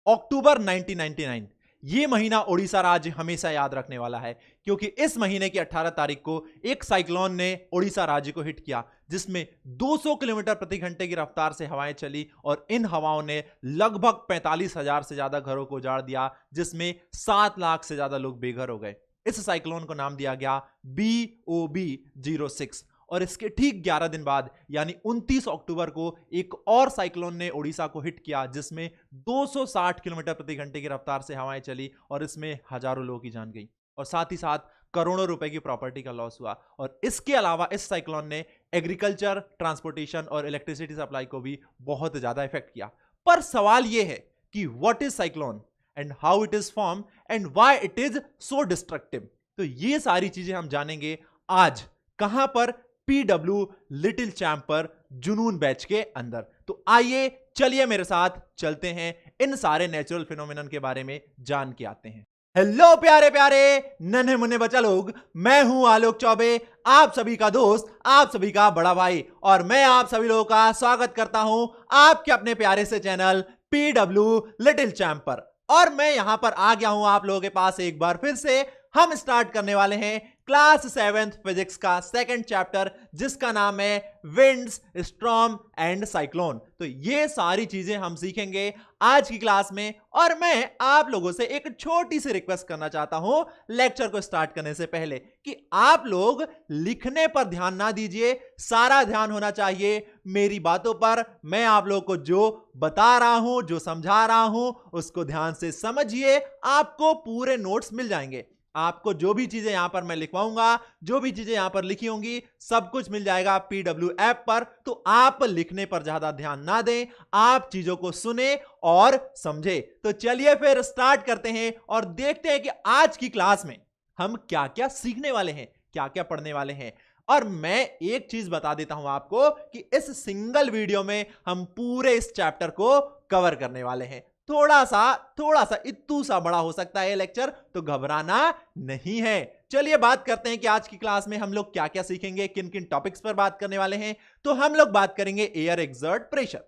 अक्टूबर 1999। ये महीना ओडिशा राज्य हमेशा याद रखने वाला है, क्योंकि इस महीने की 18 तारीख को एक साइक्लोन ने ओडिशा राज्य को हिट किया, जिसमें 200 किलोमीटर प्रति घंटे की रफ्तार से हवाएं चली और इन हवाओं ने लगभग 45,000 से ज्यादा घरों को उजाड़ दिया, जिसमें 7 लाख से ज्यादा लोग बेघर हो गए। इस साइक्लोन को नाम दिया गया BOB-06 और इसके ठीक 11 दिन बाद यानी 29 अक्टूबर को एक और साइक्लोन ने ओडिशा को हिट किया, जिसमें 260 किलोमीटर प्रति घंटे की रफ्तार से हवाएं चली और इसमें हजारों लोगों की जान गई और साथ ही साथ करोड़ों रुपए की प्रॉपर्टी का लॉस हुआ। और इसके अलावा इस साइक्लोन ने एग्रीकल्चर, ट्रांसपोर्टेशन और इलेक्ट्रिसिटी सप्लाई को भी बहुत ज्यादा इफेक्ट किया। पर सवाल यह है कि what is cyclone and how it is form and why it is so destructive. तो ये सारी चीजें हम जानेंगे आज कहां पर, PW लिटिल चैंप पर, जुनून बैच के अंदर। तो आइए चलिए मेरे साथ चलते हैं, इन सारे नेचुरल फिनोमिनन के बारे में जान के आते हैं। हेलो प्यारे प्यारे नन्हे मुन्ने बच्चा लोग, मैं हूं आलोक चौबे, आप सभी का दोस्त, आप सभी का बड़ा भाई, और मैं आप सभी लोगों का स्वागत करता हूं आपके अपने प्यारे से चैनल PW लिटिल चैंप पर। और मैं यहां पर आ गया हूं आप लोगों के पास एक बार फिर से। हम स्टार्ट करने वाले हैं क्लास 7th फिजिक्स का सेकंड चैप्टर, जिसका नाम है विंड्स, स्टॉर्म एंड साइक्लोन। तो ये सारी चीजें हम सीखेंगे आज की क्लास में। और मैं आप लोगों से एक छोटी सी रिक्वेस्ट करना चाहता हूं लेक्चर को स्टार्ट करने से पहले, कि आप लोग लिखने पर ध्यान ना दीजिए, सारा ध्यान होना चाहिए मेरी बातों पर। मैं आप लोगों को जो बता रहा हूं, जो समझा रहा हूं, उसको ध्यान से समझिए, आपको पूरे नोट्स मिल जाएंगे। आपको जो भी चीजें यहां पर मैं लिखवाऊंगा, जो भी चीजें यहां पर लिखी होंगी, सब कुछ मिल जाएगा PW ऐप पर। तो आप लिखने पर ज्यादा ध्यान ना दें, आप चीजों को सुने और समझे। तो चलिए फिर स्टार्ट करते हैं और देखते हैं कि आज की क्लास में हम क्या क्या सीखने वाले हैं, क्या क्या पढ़ने वाले हैं। और मैं एक चीज बता देता हूं आपको कि इस सिंगल वीडियो में हम पूरे इस चैप्टर को कवर करने वाले हैं। थोड़ा सा इत्तू सा बड़ा हो सकता है लेक्चर, तो घबराना नहीं है। चलिए बात करते हैं कि आज की क्लास में हम लोग क्या क्या सीखेंगे, किन किन टॉपिक्स पर बात करने वाले हैं। तो हम लोग बात करेंगे एयर एक्सर्ट प्रेशर।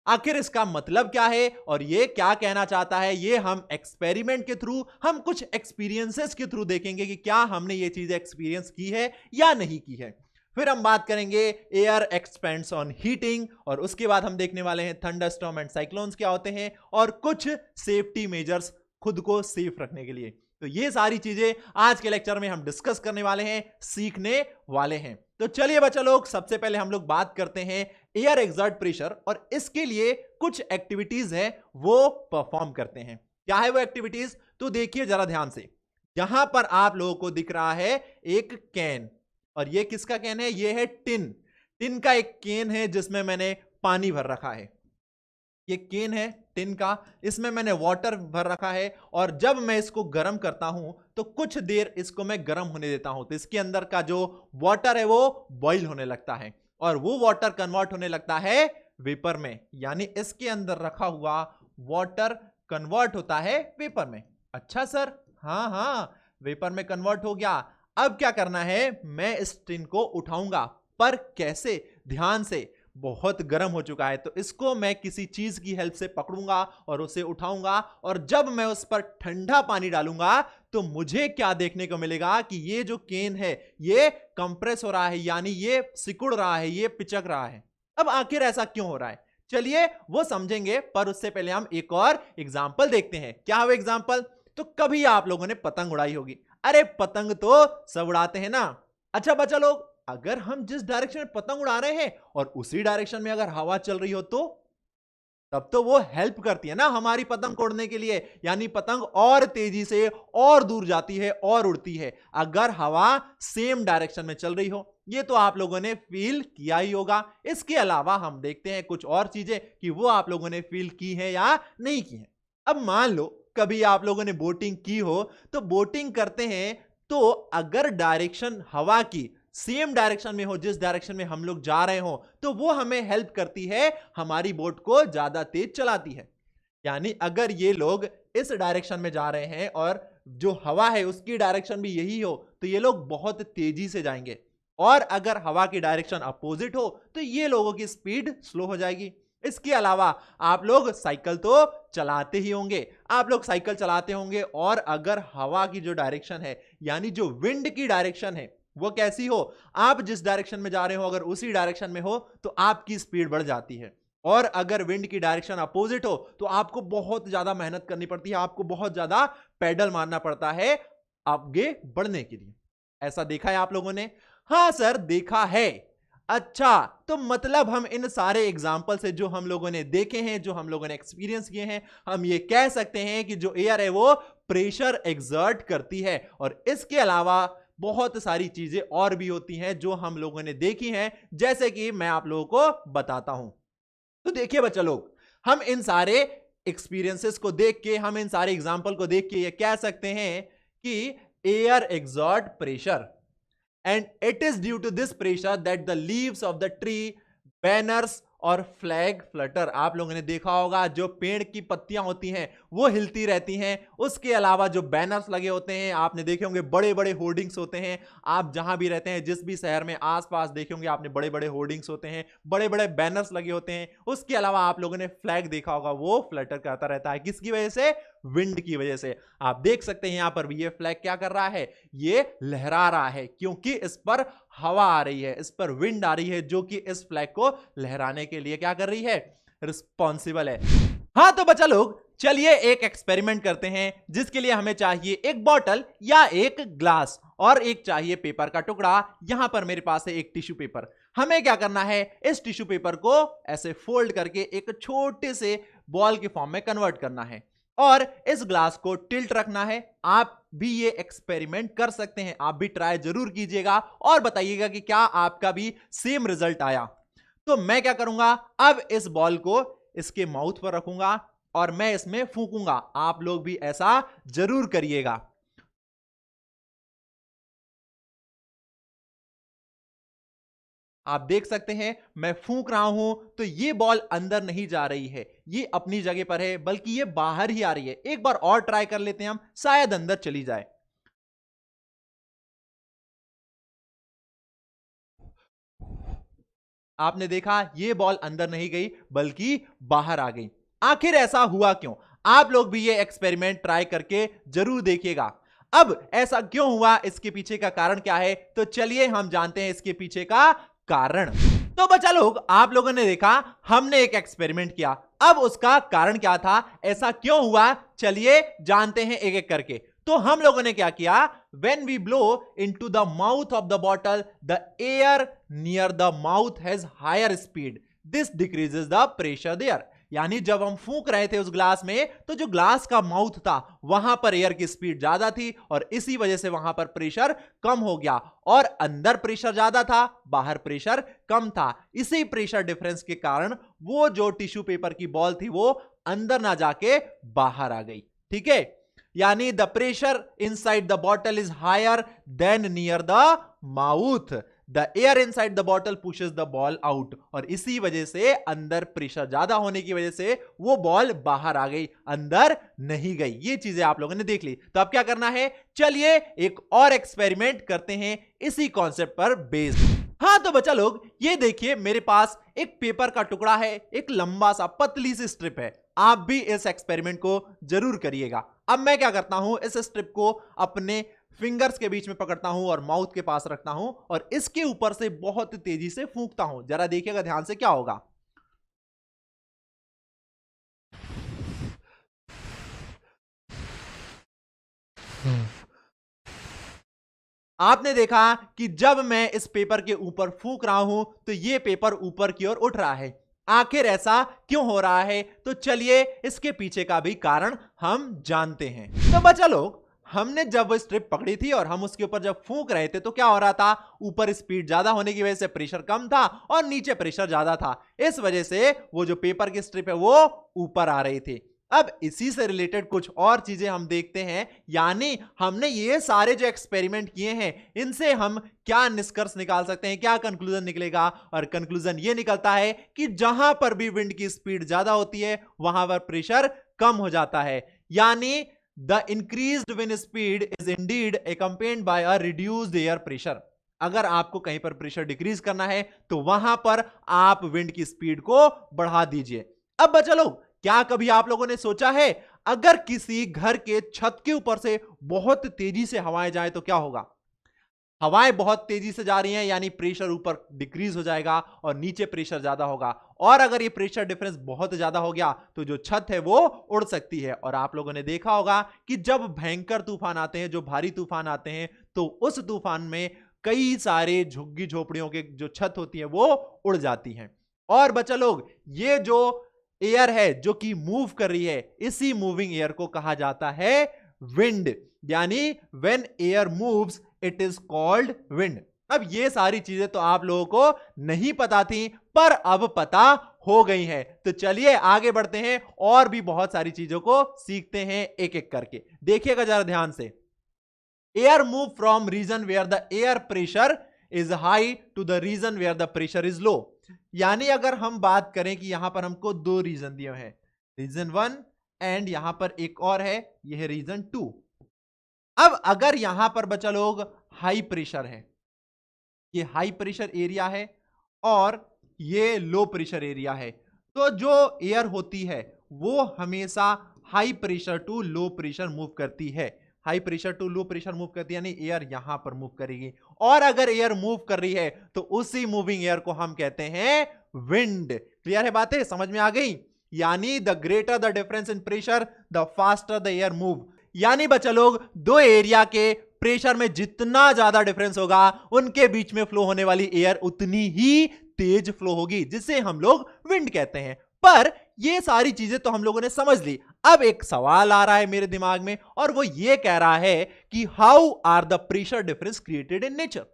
आखिर इसका मतलब क्या है और ये क्या कहना चाहता है, ये हम एक्सपेरिमेंट के थ्रू, हम कुछ एक्सपीरियंसेस के थ्रू देखेंगे कि क्या हमने ये चीजें एक्सपीरियंस की है या नहीं की है। फिर हम बात करेंगे एयर एक्सपेंड्स ऑन हीटिंग, और उसके बाद हम देखने वाले हैं थंडरस्टॉर्म एंड साइक्लोन्स क्या होते हैं और कुछ सेफ्टी मेजर्स खुद को सेफ रखने के लिए। तो ये सारी चीजें आज के लेक्चर में हम डिस्कस करने वाले हैं, सीखने वाले हैं। तो चलिए बच्चा लोग, सबसे पहले हम लोग बात करते हैं एयर एक्सर्ट प्रेशर, और इसके लिए कुछ एक्टिविटीज है वो परफॉर्म करते हैं। क्या है वो एक्टिविटीज, तो देखिए जरा ध्यान से। यहां पर आप लोगों को दिख रहा है एक कैन, और ये किसका कैन है, ये है टिन का एक कैन है जिसमें मैंने पानी भर रखा है। ये कैन है टिन का, इसमें मैंने वाटर भर रखा है, और जब मैं इसको गर्म करता हूं तो कुछ देर इसको मैं गर्म होने देता हूं, तो इसके अंदर का जो वाटर है वो बॉईल होने लगता है, और वो वाटर कन्वर्ट होने लगता है वेपर में, यानी इसके अंदर रखा हुआ वाटर कन्वर्ट होता है वेपर में। अच्छा सर, हाँ हाँ, वेपर में कन्वर्ट हो गया। अब क्या करना है, मैं इस टिन को उठाऊंगा, पर कैसे, ध्यान से। बहुत गर्म हो चुका है, तो इसको मैं किसी चीज की हेल्प से पकड़ूंगा और उसे उठाऊंगा, और जब मैं उस पर ठंडा पानी डालूंगा तो मुझे क्या देखने को मिलेगा कि ये जो केन है ये कंप्रेस हो रहा है, यानी ये सिकुड़ रहा है, ये पिचक रहा है। अब आखिर ऐसा क्यों हो रहा है, चलिए वो समझेंगे, पर उससे पहले हम एक और एग्जाम्पल देखते हैं। क्या वो एग्जाम्पल, तो कभी आप लोगों ने पतंग उड़ाई होगी। अरे पतंग तो सब उड़ाते हैं ना। अच्छा बच्चा लोग, अगर हम जिस डायरेक्शन में पतंग उड़ा रहे हैं और उसी डायरेक्शन में अगर हवा चल रही हो, तो तब तो वो हेल्प करती है ना हमारी पतंग को उड़ने के लिए, यानी पतंग और तेजी से और दूर जाती है और उड़ती है अगर हवा सेम डायरेक्शन में चल रही हो। ये तो आप लोगों ने फील किया ही होगा। इसके अलावा हम देखते हैं कुछ और चीजें कि वो आप लोगों ने फील की है या नहीं की है। अब मान लो कभी आप लोगों ने बोटिंग की हो, तो बोटिंग करते हैं, तो अगर डायरेक्शन हवा की सेम डायरेक्शन में हो, जिस डायरेक्शन में हम लोग जा रहे हो, तो वो हमें हेल्प करती है, हमारी बोट को ज्यादा तेज चलाती है। यानी अगर ये लोग इस डायरेक्शन में जा रहे हैं और जो हवा है उसकी डायरेक्शन भी यही हो, तो ये लोग बहुत तेजी से जाएंगे, और अगर हवा की डायरेक्शन अपोजिट हो तो ये लोगों की स्पीड स्लो हो जाएगी। इसके अलावा आप लोग साइकिल तो चलाते ही होंगे, आप लोग साइकिल चलाते होंगे, और अगर हवा की जो डायरेक्शन है यानी जो विंड की डायरेक्शन है वो कैसी हो, आप जिस डायरेक्शन में जा रहे हो अगर उसी डायरेक्शन में हो तो आपकी स्पीड बढ़ जाती है, और अगर विंड की डायरेक्शन अपोजिट हो तो आपको बहुत ज्यादा मेहनत करनी पड़ती है, आपको बहुत ज्यादा पेडल मारना पड़ता है आगे बढ़ने के लिए। ऐसा देखा है आप लोगों ने? हां सर देखा है। अच्छा, तो मतलब हम इन सारे एग्जाम्पल से जो हम लोगों ने देखे हैं, जो हम लोगों ने एक्सपीरियंस किए हैं, हम ये कह सकते हैं कि जो एयर है वो प्रेशर एक्सर्ट करती है, और इसके अलावा बहुत सारी चीजें और भी होती हैं जो हम लोगों ने देखी हैं, जैसे कि मैं आप लोगों को बताता हूं। तो देखिए बच्चा लोग, हम इन सारे एक्सपीरियंसेस को देख के, हम इन सारे एग्जाम्पल को देख के ये कह सकते हैं कि air exert pressure, and it is due to this pressure that the leaves of the tree, banners और फ्लैग फ्लटर। आप लोगों ने देखा होगा जो पेड़ की पत्तियां होती हैं वो हिलती रहती हैं, उसके अलावा जो बैनर्स लगे होते हैं, आपने देखे होंगे बड़े बड़े होर्डिंग्स होते हैं, आप जहां भी रहते हैं जिस भी शहर में आसपास देखे होंगे आपने बड़े बड़े होर्डिंग्स होते हैं, बड़े बड़े बैनर्स लगे होते हैं। उसके अलावा आप लोगों ने फ्लैग देखा होगा, वो फ्लटर करता रहता है, किसकी वजह से? विंड की वजह से। आप देख सकते हैं यहां पर भी ये फ्लैग क्या कर रहा है, ये लहरा रहा है, क्योंकि इस पर हवा आ रही है, इस पर विंड आ रही है, जो कि इस फ्लैग को लहराने के लिए क्या कर रही है, रिस्पॉन्सिबल है। हां तो बच्चा लोग, चलिए एक एक्सपेरिमेंट करते हैं, जिसके लिए हमें चाहिए एक बॉटल या एक ग्लास, और एक चाहिए पेपर का टुकड़ा। यहां पर मेरे पास है एक टिश्यू पेपर। हमें क्या करना है, इस टिश्यू पेपर को ऐसे फोल्ड करके एक छोटे से बॉल के फॉर्म में कन्वर्ट करना है, और इस ग्लास को टिल्ट रखना है। आप भी ये एक्सपेरिमेंट कर सकते हैं, आप भी ट्राई जरूर कीजिएगा और बताइएगा कि क्या आपका भी सेम रिजल्ट आया। तो मैं क्या करूंगा, अब इस बॉल को इसके माउथ पर रखूंगा और मैं इसमें फूंकूंगा। आप लोग भी ऐसा जरूर करिएगा। आप देख सकते हैं मैं फूंक रहा हूं तो ये बॉल अंदर नहीं जा रही है, ये अपनी जगह पर है, बल्कि ये बाहर ही आ रही है। एक बार और ट्राई कर लेते हैं हम, शायद अंदर चली जाए। आपने देखा ये बॉल अंदर नहीं गई बल्कि बाहर आ गई। आखिर ऐसा हुआ क्यों? आप लोग भी ये एक्सपेरिमेंट ट्राई करके जरूर देखिएगा। अब ऐसा क्यों हुआ, इसके पीछे का कारण क्या है, तो चलिए हम जानते हैं इसके पीछे का कारण। तो बच्चा लोग, आप लोगों ने देखा हमने एक एक्सपेरिमेंट किया, अब उसका कारण क्या था, ऐसा क्यों हुआ, चलिए जानते हैं एक एक करके। तो हम लोगों ने क्या किया, when we blow into the mouth of the bottle, the air near the mouth has higher speed, this decreases the pressure there। यानी जब हम फूंक रहे थे उस ग्लास में, तो जो ग्लास का माउथ था वहां पर एयर की स्पीड ज्यादा थी, और इसी वजह से वहां पर प्रेशर कम हो गया, और अंदर प्रेशर ज्यादा था, बाहर प्रेशर कम था। इसी प्रेशर डिफरेंस के कारण वो जो टिश्यू पेपर की बॉल थी वो अंदर ना जाके बाहर आ गई। ठीक है, यानी the pressure inside the bottle is higher than near the mouth, the air inside the bottle pushes the ball out, और इसी वजह से अंदर प्रेशर ज्यादा होने की वजह से वो बॉल बाहर आ गई, अंदर नहीं गई। ये चीजें आप लोगों ने देख ली। तो अब क्या करना है, चलिए एक और एक्सपेरिमेंट करते हैं इसी कॉन्सेप्ट पर बेस्ड। हां तो बच्चा लोग, ये देखिए मेरे पास एक पेपर का टुकड़ा है, एक लंबा सा पतली सी स्ट्रिप है। आप भी इस एक्सपेरिमेंट को जरूर करिएगा। अब मैं क्या करता हूं, इस स्ट्रिप को अपने फिंगर्स के बीच में पकड़ता हूं और माउथ के पास रखता हूं, और इसके ऊपर से बहुत तेजी से फूंकता हूं। जरा देखिएगा ध्यान से क्या होगा। आपने देखा कि जब मैं इस पेपर के ऊपर फूंक रहा हूं तो ये पेपर ऊपर की ओर उठ रहा है। आखिर ऐसा क्यों हो रहा है, तो चलिए इसके पीछे का भी कारण हम जानते हैं। तो बच्चा लोग, हमने जब वो स्ट्रिप पकड़ी थी और हम उसके ऊपर जब फूंक रहे थे तो क्या हो रहा था, ऊपर स्पीड ज्यादा होने की वजह से प्रेशर कम था और नीचे प्रेशर ज्यादा था। इस वजह से वो जो पेपर की स्ट्रिप है वो ऊपर आ रही थी। अब इसी से रिलेटेड कुछ और चीजें हम देखते हैं, यानी हमने ये सारे जो एक्सपेरिमेंट किए हैं इनसे हम क्या निष्कर्ष निकाल सकते हैं, क्या कंक्लूजन निकलेगा। और कंक्लूजन ये निकलता है कि जहां पर भी विंड की स्पीड ज्यादा होती है वहां पर प्रेशर कम हो जाता है, यानी the increased wind speed is Indeed accompanied by a reduced air pressure. अगर आपको कहीं पर प्रेशर डिक्रीज करना है तो वहां पर आप विंड की स्पीड को बढ़ा दीजिए। अब बच्चा लोग, क्या कभी आप लोगों ने सोचा है अगर किसी घर के छत के ऊपर से बहुत तेजी से हवाएं जाए तो क्या होगा? हवाएं बहुत तेजी से जा रही हैं यानी प्रेशर ऊपर डिक्रीज हो जाएगा और नीचे प्रेशर ज्यादा होगा, और अगर ये प्रेशर डिफरेंस बहुत ज्यादा हो गया तो जो छत है वो उड़ सकती है। और आप लोगों ने देखा होगा कि जब भयंकर तूफान आते हैं, जो भारी तूफान आते हैं, तो उस तूफान में कई सारे झुग्गी झोपड़ियों के जो छत होती है वो उड़ जाती हैं। और बच्चा लोग, ये जो एयर है जो कि मूव कर रही है, इसी मूविंग एयर को कहा जाता है विंड, यानी when air moves it is called wind. अब ये सारी चीजें तो आप लोगों को नहीं पता थी, पर अब पता हो गई हैं। तो चलिए आगे बढ़ते हैं और भी बहुत सारी चीजों को सीखते हैं एक एक करके। देखिएगा जरा ध्यान से। Air move from region where the air pressure is high to the region where the pressure is low. यानी अगर हम बात करें कि यहां पर हमको दो रीजन दिए हैं, रीजन 1 एंड यहां पर एक और है, यह है रीजन 2। अब अगर यहां पर बच्चा लोग हाई प्रेशर है, ये हाई प्रेशर एरिया है और ये लो प्रेशर एरिया है, तो जो एयर होती है वो हमेशा high pressure to low pressure move करती है। High pressure to low pressure move करती है यानी एयर यहां पर मूव करेगी, और अगर एयर मूव कर रही है तो उसी मूविंग एयर को हम कहते हैं विंड। क्लियर है बातें, समझ में आ गई? यानी the greater the difference in pressure the faster the air move. यानी बच्चा लोग, दो एरिया के प्रेशर में जितना ज्यादा डिफरेंस होगा उनके बीच में फ्लो होने वाली एयर उतनी ही तेज फ्लो होगी, जिसे हम लोग विंड कहते हैं। पर ये सारी चीजें तो हम लोगों ने समझ ली। अब एक सवाल आ रहा है मेरे दिमाग में, और वो ये कह रहा है कि how are the pressure difference created in nature.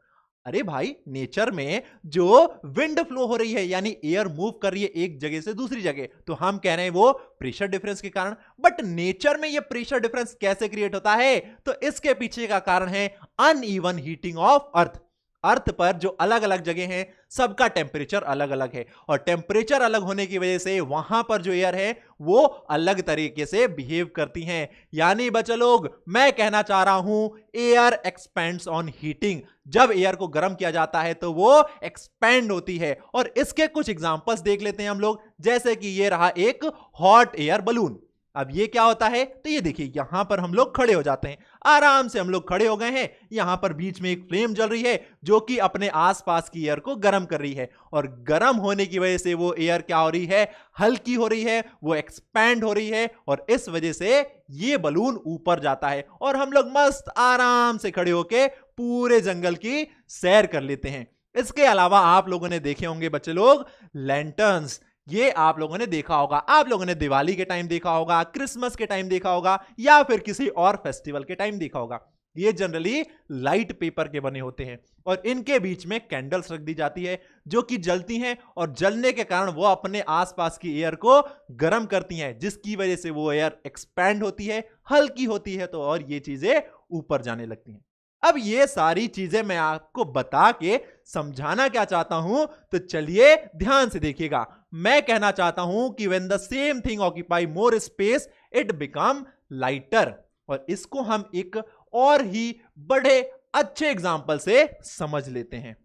अरे भाई, नेचर में जो विंड फ्लो हो रही है यानी एयर मूव कर रही है एक जगह से दूसरी जगह, तो हम कह रहे हैं वो प्रेशर डिफरेंस के कारण। बट नेचर में ये प्रेशर डिफरेंस कैसे क्रिएट होता है? तो इसके पीछे का कारण है अनइवन हीटिंग ऑफ अर्थ। अर्थ पर जो अलग अलग जगह हैं, सबका टेम्परेचर अलग अलग है, और टेम्परेचर अलग होने की वजह से वहां पर जो एयर है वो अलग तरीके से बिहेव करती हैं। यानी बच्चा लोग, मैं कहना चाह रहा हूं एयर एक्सपेंड्स ऑन हीटिंग। जब एयर को गर्म किया जाता है तो वो एक्सपेंड होती है, और इसके कुछ एग्जांपल्स देख लेते हैं हम लोग। जैसे कि ये रहा एक हॉट एयर बलून। अब ये क्या होता है? तो ये देखिए, यहां पर हम लोग खड़े हो जाते हैं, आराम से हम लोग खड़े हो गए हैं। यहां पर बीच में एक फ्लेम जल रही है जो कि अपने आसपास की एयर को गर्म कर रही है, और गर्म होने की वजह से वो एयर क्या हो रही है? हल्की हो रही है, वो एक्सपैंड हो रही है, और इस वजह से ये बलून ऊपर जाता है और हम लोग मस्त आराम से खड़े होके पूरे जंगल की सैर कर लेते हैं। इसके अलावा आप लोगों ने देखे होंगे बच्चे लोग लैंटर्न्स। ये आप लोगों ने देखा होगा, आप लोगों ने दिवाली के टाइम देखा होगा, क्रिसमस के टाइम देखा होगा, या फिर किसी और फेस्टिवल के टाइम देखा होगा। ये जनरली लाइट पेपर के बने होते हैं, और इनके बीच में कैंडल्स रख दी जाती है जो कि जलती हैं, और जलने के कारण वो अपने आसपास की एयर को गर्म करती हैं, जिसकी वजह से वो एयर एक्सपैंड होती है, हल्की होती है, तो और ये चीजें ऊपर जाने लगती हैं। अब ये सारी चीजें मैं आपको बता के समझाना क्या चाहता हूं, तो चलिए ध्यान से देखिएगा। मैं कहना चाहता हूं कि when the same thing occupy more space it become lighter, और इसको हम एक और ही बड़े अच्छे एग्जांपल से समझ लेते हैं।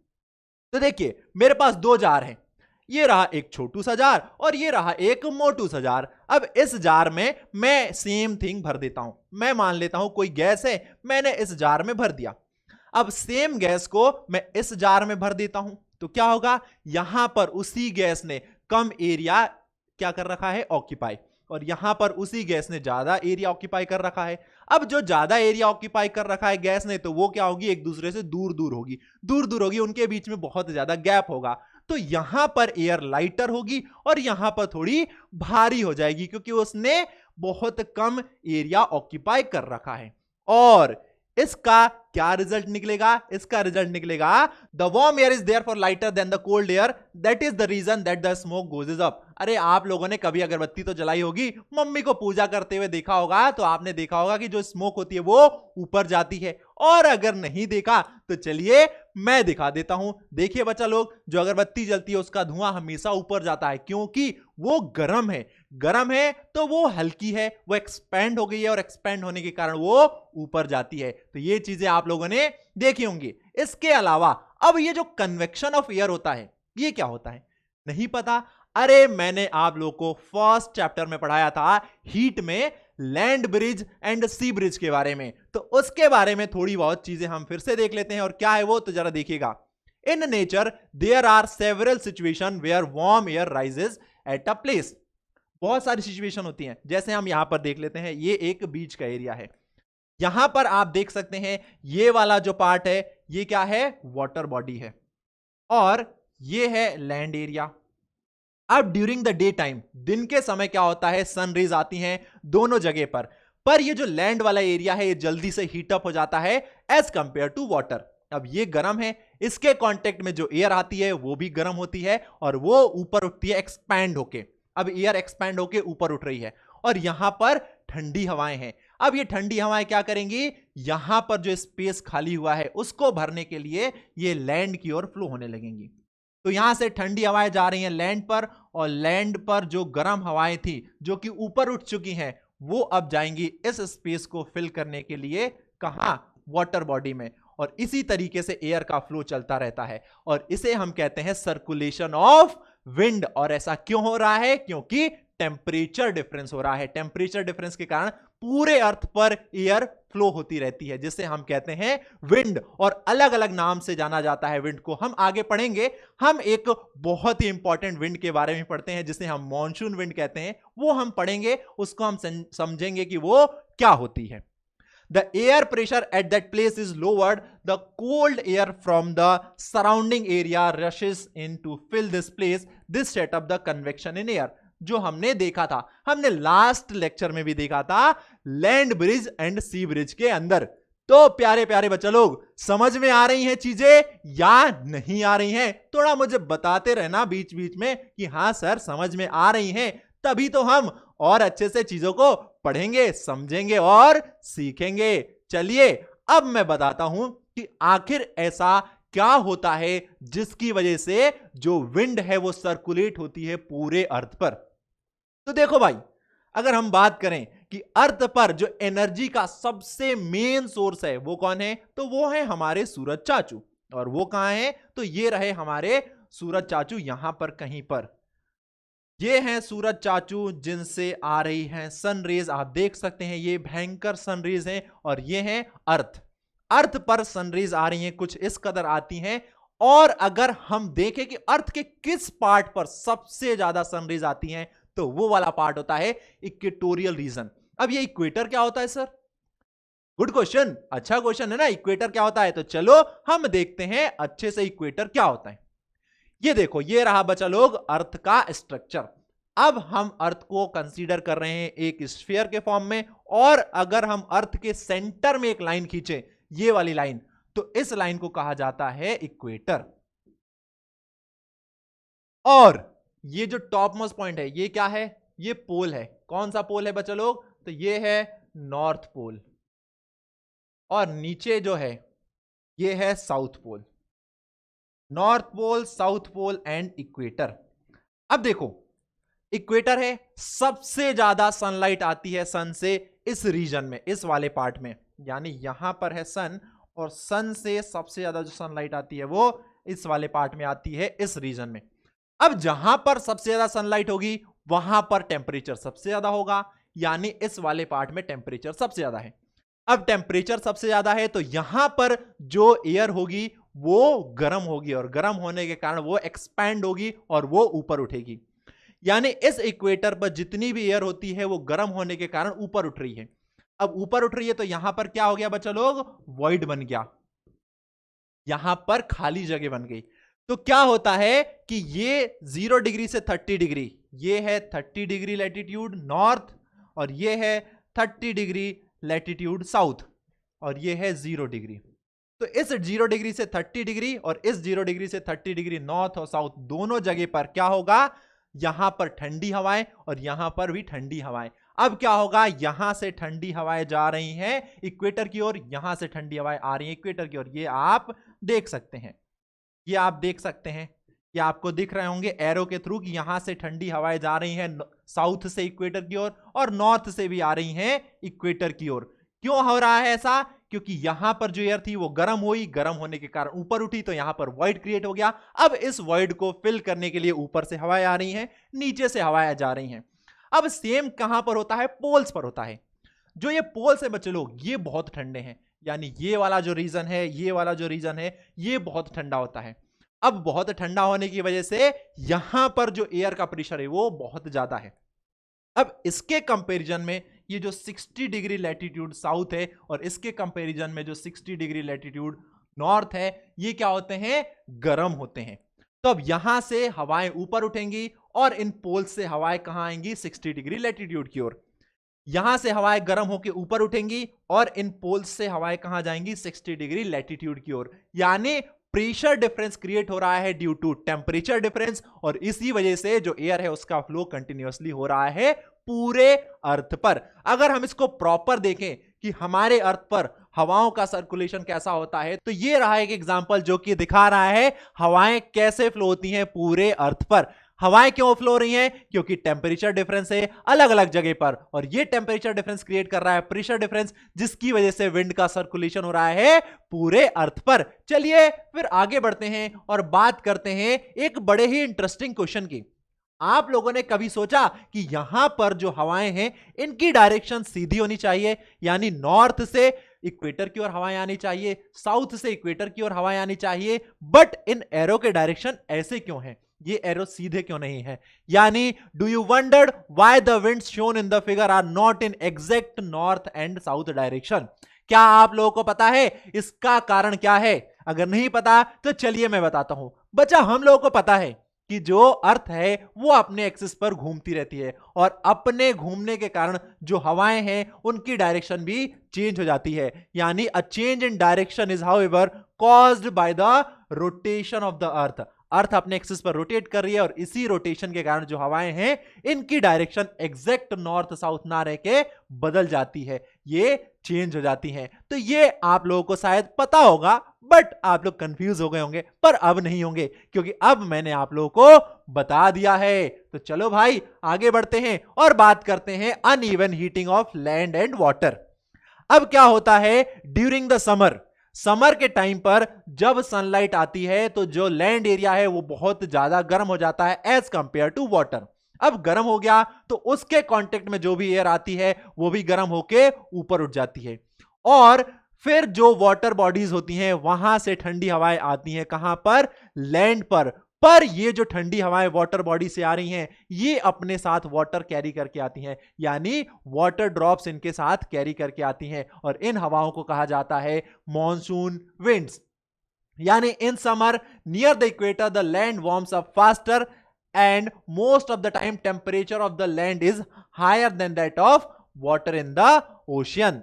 तो देखिए, मेरे पास दो जार हैं, ये रहा एक छोटू सा जार और ये रहा एक मोटू सा जार। अब इस जार में मैं सेम थिंग भर देता हूं। मैं मान लेता हूं कोई गैस है, मैंने इस जार में भर दिया। अब सेम गैस को मैं इस जार में भर देता हूं, तो क्या होगा? यहां पर उसी गैस ने कम एरिया क्या कर रखा है? ऑक्यूपाई, और यहां पर उसी गैस ने ज्यादा एरिया ऑक्यूपाई कर रखा है। अब जो ज्यादा एरिया ऑक्यूपाई कर रखा है गैस ने, तो वो क्या होगी? एक दूसरे से दूर दूर होगी, दूर दूर होगी, उनके बीच में बहुत ज्यादा गैप होगा। तो यहां पर एयर लाइटर होगी और यहां पर थोड़ी भारी हो जाएगी, क्योंकि उसने बहुत कम एरिया ऑक्यूपाई कर रखा है। और इसका क्या रिजल्ट निकलेगा? इसका रिजल्ट निकलेगा the warm air is therefore lighter than the cold air, that is the reason that the smoke goes up. अरे आप लोगों ने कभी अगरबत्ती तो जलाई होगी, मम्मी को पूजा करते हुए देखा होगा, तो आपने देखा होगा कि जो स्मोक होती है वो ऊपर जाती है। और अगर नहीं देखा तो चलिए मैं दिखा देता हूं। देखिए बच्चा लोग, जो अगरबत्ती जलती है उसका धुआं हमेशा ऊपर जाता है, क्योंकि वो गर्म है। गर्म है तो वो हल्की है, वो एक्सपैंड हो गई है, और एक्सपैंड होने के कारण वो ऊपर जाती है। तो ये चीजें आप लोगों ने देखी होंगी। इसके अलावा अब ये जो कन्वेक्शन ऑफ एयर होता है ये क्या होता है, नहीं पता? अरे मैंने आप लोगों को फर्स्ट चैप्टर में पढ़ाया था हीट में land breeze and sea breeze के बारे में, तो उसके बारे में थोड़ी बहुत चीजें हम फिर से देख लेते हैं। और क्या है वो, तो जरा देखिएगा। In nature there are several situation where warm air rises at a place. बहुत सारी सिचुएशन होती हैं, जैसे हम यहां पर देख लेते हैं, ये एक बीच का एरिया है। यहां पर आप देख सकते हैं ये वाला जो पार्ट है ये क्या है, वाटर बॉडी है, और ये है लैंड एरिया। अब ड्यूरिंग द डे टाइम, दिन के समय क्या होता है, सन रेज आती हैं दोनों जगह पर ये जो लैंड वाला एरिया है ये जल्दी से हीटअप हो जाता है एज कंपेयर टू वाटर। अब ये गर्म है, इसके कांटेक्ट में जो एयर आती है वो भी गर्म होती है और वो ऊपर उठती है एक्सपैंड होके। अब एयर एक्सपैंड होके ऊपर उठ रही है और यहां पर ठंडी हवाएं हैं। अब ये ठंडी हवाएं क्या करेंगी, यहां पर जो स्पेस खाली हुआ है उसको भरने के लिए ये लैंड की ओर फ्लो होने लगेंगी। तो यहां से ठंडी हवाएं जा रही हैं लैंड पर, और लैंड पर जो गर्म हवाएं थी जो कि ऊपर उठ चुकी हैं वो अब जाएंगी इस स्पेस को फिल करने के लिए, कहां, वाटर बॉडी में। और इसी तरीके से एयर का फ्लो चलता रहता है और इसे हम कहते हैं सर्कुलेशन ऑफ विंड। और ऐसा क्यों हो रहा है, क्योंकि टेम्परेचर डिफरेंस हो रहा है। टेम्परेचर डिफरेंस के कारण पूरे अर्थ पर एयर फ्लो होती रहती है, जिसे हम कहते हैं विंड, और अलग अलग नाम से जाना जाता है विंड को। हम आगे पढ़ेंगे, हम एक बहुत ही इंपॉर्टेंट विंड के बारे में पढ़ते हैं जिसे हम मॉनसून विंड कहते हैं, वो हम पढ़ेंगे, उसको हम समझेंगे कि वो क्या होती है। The air pressure at that place is lowered. The cold air from the surrounding area rushes in to fill this place. This set up the convection in air. जो हमने देखा था, हमने लास्ट लेक्चर में भी देखा था land breeze and sea breeze के अंदर। तो प्यारे प्यारे बच्चे लोग, समझ में आ रही हैं चीजें या नहीं आ रही हैं? थोड़ा मुझे बताते रहना बीच बीच में कि हाँ सर समझ में आ रही हैं, तभी तो हम और अच्छे से चीजों को पढ़ेंगे, समझेंगे और सीखेंगे। चलिए अब मैं बताता हूं कि आखिर ऐसा क्या होता है जिसकी वजह से जो विंड है वो सर्कुलेट होती है पूरे अर्थ पर। तो देखो भाई, अगर हम बात करें कि अर्थ पर जो एनर्जी का सबसे मेन सोर्स है वो कौन है, तो वो है हमारे सूरज चाचू। और वो कहां है, तो ये रहे हमारे सूरज चाचू यहां पर कहीं पर। ये हैं सूरज चाचू जिनसे आ रही हैं सन रेज, आप देख सकते हैं ये भयंकर सन रेज हैं। और ये हैं अर्थ, अर्थ पर सन रेज आ रही हैं, कुछ इस कदर आती हैं। और अगर हम देखें कि अर्थ के किस पार्ट पर सबसे ज्यादा सन रेज आती हैं, तो वो वाला पार्ट होता है इक्वेटोरियल रीजन। अब ये इक्वेटर क्या होता है सर? गुड क्वेश्चन, अच्छा क्वेश्चन है ना। इक्वेटर क्या होता है, तो चलो हम देखते हैं अच्छे से इक्वेटर क्या होता है। ये देखो, ये रहा बच्चा लोग अर्थ का स्ट्रक्चर। अब हम अर्थ को कंसीडर कर रहे हैं एक स्फीयर के फॉर्म में, और अगर हम अर्थ के सेंटर में एक लाइन खींचे, ये वाली लाइन, तो इस लाइन को कहा जाता है इक्वेटर। और ये जो टॉप मोस्ट पॉइंट है ये क्या है, ये पोल है। कौन सा पोल है बच्चा लोग, तो ये है नॉर्थ पोल, और नीचे जो है ये है south pole. North pole, south pole and equator. अब देखो, इक्वेटर है, सबसे ज्यादा सनलाइट आती है सन से इस रीजन में, इस वाले पार्ट में, यानी यहां पर है सन, और सन से सबसे ज्यादा जो सनलाइट आती है वो इस वाले पार्ट में आती है, इस रीजन में। अब जहां पर सबसे ज्यादा सनलाइट होगी वहां पर टेम्परेचर सबसे ज्यादा होगा, यानी इस वाले पार्ट में टेम्परेचर सबसे ज्यादा है। अब टेम्परेचर सबसे ज्यादा है तो यहां पर जो एयर होगी वो गर्म होगी, और गर्म होने के कारण वो एक्सपैंड होगी और वो ऊपर उठेगी। यानी इस इक्वेटर पर जितनी भी एयर होती है वो गर्म होने के कारण ऊपर उठ रही है। अब ऊपर उठ रही है तो यहां पर क्या हो गया बच्चा लोग, वॉइड बन गया, यहां पर खाली जगह बन गई। तो क्या होता है कि ये 0 डिग्री से 30 डिग्री, ये है 30 डिग्री लैटिट्यूड नॉर्थ, और ये है 30 डिग्री लैटिट्यूड साउथ, और ये है 0 डिग्री। तो इस 0 डिग्री से 30 डिग्री और इस 0 डिग्री से 30 डिग्री नॉर्थ और साउथ दोनों जगह पर क्या होगा, यहां पर ठंडी हवाएं और यहां पर भी ठंडी हवाएं। अब क्या होगा, यहां से ठंडी हवाएं जा रही हैं इक्वेटर की ओर, यहां से ठंडी हवाएं आ रही हैं इक्वेटर की ओर। ये आप देख सकते हैं, ये आप देख सकते हैं, ये आपको दिख रहे होंगे एरो के थ्रू कि यहां से ठंडी हवाएं जा रही हैं साउथ से इक्वेटर की ओर, और नॉर्थ से भी आ रही हैं इक्वेटर की ओर। क्यों हो रहा है ऐसा, क्योंकि यहां पर जो एयर थी वो गर्म हुई, गर्म होने के कारण ऊपर उठी, तो यहां पर वॉइड क्रिएट हो गया। अब इस वॉइड को फिल करने के लिए ऊपर से हवाएं आ रही हैं, नीचे से हवाएं जा रही हैं। अब सेम कहां पर होता है? पोल्स पर होता है। जो ये पोल्स है बच्चे लोग, ये बहुत ठंडे हैं, यानी ये वाला जो रीजन है, ये वाला जो रीजन है, ये बहुत ठंडा होता है। अब बहुत ठंडा होने की वजह से यहां पर जो एयर का प्रेशर है वो बहुत ज्यादा है। अब इसके कंपैरिजन में ये जो 60 डिग्री लैटिट्यूड साउथ है और इसके कंपैरिजन में जो 60 डिग्री लैटिट्यूड नॉर्थ है, ये क्या होते हैं? गर्म होते हैं। तो अब यहां से हवाएं ऊपर उठेंगी और इन पोल से हवाएं कहां आएंगी? 60 डिग्री लैटिट्यूड की ओर। यहां से हवाएं गर्म होकर ऊपर उठेंगी और इन पोल्स से हवाएं कहां जाएंगी? 60 डिग्री लैटिट्यूड की ओर। यानी प्रेशर डिफरेंस क्रिएट हो रहा है ड्यू टू टेम्परेचर डिफरेंस, और इसी वजह से जो एयर है उसका फ्लो कंटिन्यूअसली हो रहा है पूरे अर्थ पर। अगर हम इसको प्रॉपर देखें कि हमारे अर्थ पर हवाओं का सर्कुलेशन कैसा होता है, तो ये रहा एक एग्जांपल जो कि दिखा रहा है हवाएं कैसे फ्लो होती हैं पूरे अर्थ पर। हवाएं क्यों फ्लो रही हैं? क्योंकि टेम्परेचर डिफरेंस है अलग अलग जगह पर, और ये टेम्परेचर डिफरेंस क्रिएट कर रहा है प्रेशर डिफरेंस, जिसकी वजह से विंड का सर्कुलेशन हो रहा है पूरे अर्थ पर। चलिए फिर आगे बढ़ते हैं और बात करते हैं एक बड़े ही इंटरेस्टिंग क्वेश्चन की। आप लोगों ने कभी सोचा कि यहां पर जो हवाएं हैं इनकी डायरेक्शन सीधी होनी चाहिए, यानी नॉर्थ से इक्वेटर की ओर हवाएं आनी चाहिए, साउथ से इक्वेटर की ओर हवाएं आनी चाहिए, बट इन एरो के डायरेक्शन ऐसे क्यों हैं? ये एरो सीधे क्यों नहीं है? यानी do you wondered why the winds shown in the figure are not in exact north and south direction? क्या आप लोगों को पता है इसका कारण क्या है? अगर नहीं पता तो चलिए मैं बताता हूं। बच्चा, हम लोगों को पता है कि जो अर्थ है वो अपने एक्सिस पर घूमती रहती है, और अपने घूमने के कारण जो हवाएं हैं उनकी डायरेक्शन भी चेंज हो जाती है। यानी a change in direction is however caused by the rotation of the earth. Earth अपने एक्सिस पर रोटेट कर रही है, और इसी रोटेशन के कारण जो हवाएं हैं इनकी डायरेक्शन एग्जैक्ट नॉर्थ साउथ ना रह के बदल जाती है, ये चेंज हो जाती हैं। तो ये आप लोगों को शायद पता होगा, बट आप लोग कंफ्यूज हो गए होंगे, पर अब नहीं होंगे क्योंकि अब मैंने आप लोगों को बता दिया है। तो चलो भाई आगे बढ़ते हैं और बात करते हैं uneven heating of land and water. अब क्या होता है ड्यूरिंग द समर? समर के टाइम पर जब सनलाइट आती है तो जो लैंड एरिया है वो बहुत ज्यादा गर्म हो जाता है एज कंपेयर टू वाटर। अब गर्म हो गया तो उसके कांटेक्ट में जो भी एयर आती है वो भी गर्म होके ऊपर उठ जाती है, और फिर जो वाटर बॉडीज होती हैं वहां से ठंडी हवाएं आती हैं कहां पर? लैंड पर ये जो ठंडी हवाएं वाटर बॉडी से आ रही हैं ये अपने साथ वाटर कैरी करके आती हैं, यानी वाटर ड्रॉप्स इनके साथ कैरी करके आती हैं, और इन हवाओं को कहा जाता है मॉनसून विंड्स। यानी in summer near the equator the land warms up faster and most of the time temperature of the land is higher than that of water in the ocean.